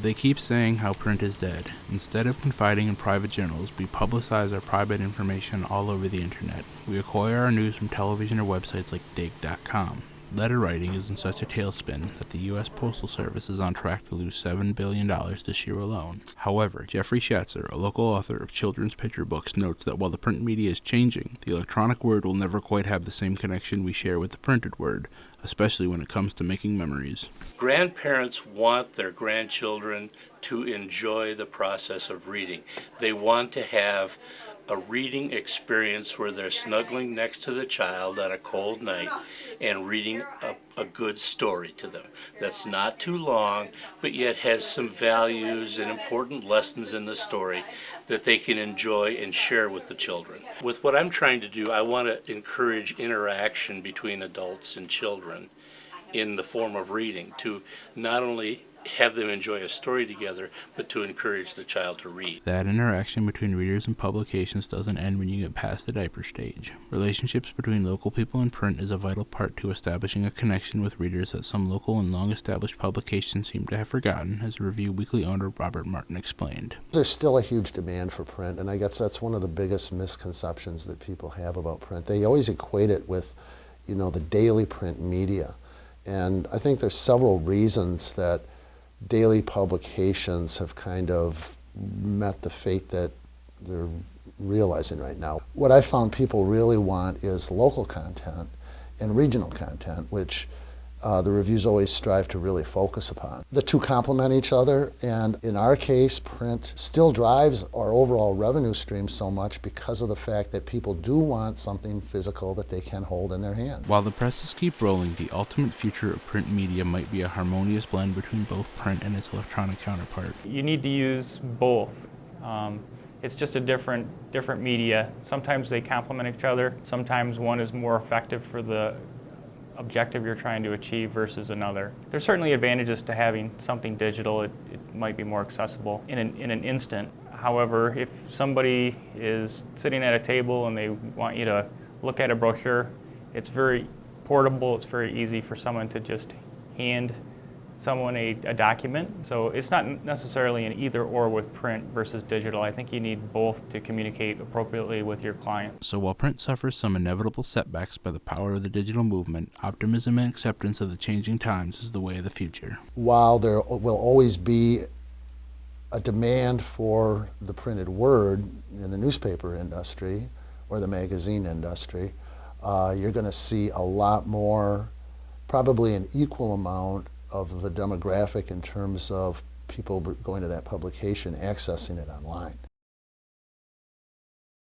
They keep saying how print is dead. Instead of confiding in private journals, we publicize our private information all over the internet. We acquire our news from television or websites like dig.com. Letter writing is in such a tailspin that the U.S. Postal Service is on track to lose $7 billion this year alone. However, Jeffrey Schatzer, a local author of children's picture books, notes that while the print media is changing, the electronic word will never quite have the same connection we share with the printed word, especially when it comes to making memories. Grandparents want their grandchildren to enjoy the process of reading. They want to have a reading experience where they're snuggling next to the child on a cold night and reading a good story to them that's not too long, but yet has some values and important lessons in the story that they can enjoy and share with the children. With what I'm trying to do, I want to encourage interaction between adults and children in the form of reading, to not only have them enjoy a story together, but to encourage the child to read. That interaction between readers and publications doesn't end when you get past the diaper stage. Relationships between local people and print is a vital part to establishing a connection with readers that some local and long-established publications seem to have forgotten, as Review Weekly owner Robert Martin explained. There's still a huge demand for print, and I guess that's one of the biggest misconceptions that people have about print. They always equate it with, the daily print media. And I think there's several reasons that daily publications have kind of met the fate that they're realizing right now. What I found people really want is local content and regional content, which the reviews always strive to really focus upon. The two complement each other, and in our case, print still drives our overall revenue stream so much because of the fact that people do want something physical that they can hold in their hand. While the presses keep rolling, the ultimate future of print media might be a harmonious blend between both print and its electronic counterpart. You need to use both. It's just a different media. Sometimes they complement each other. Sometimes one is more effective for the objective you're trying to achieve versus another. There's certainly advantages to having something digital. It might be more accessible in an instant. However, if somebody is sitting at a table and they want you to look at a brochure, it's very portable. It's very easy for someone to just hand someone a document. So it's not necessarily an either or with print versus digital. I think you need both to communicate appropriately with your client. So while print suffers some inevitable setbacks by the power of the digital movement, optimism and acceptance of the changing times is the way of the future. While there will always be a demand for the printed word in the newspaper industry or the magazine industry, you're going to see a lot more, probably an equal amount of the demographic in terms of people going to that publication, accessing it online.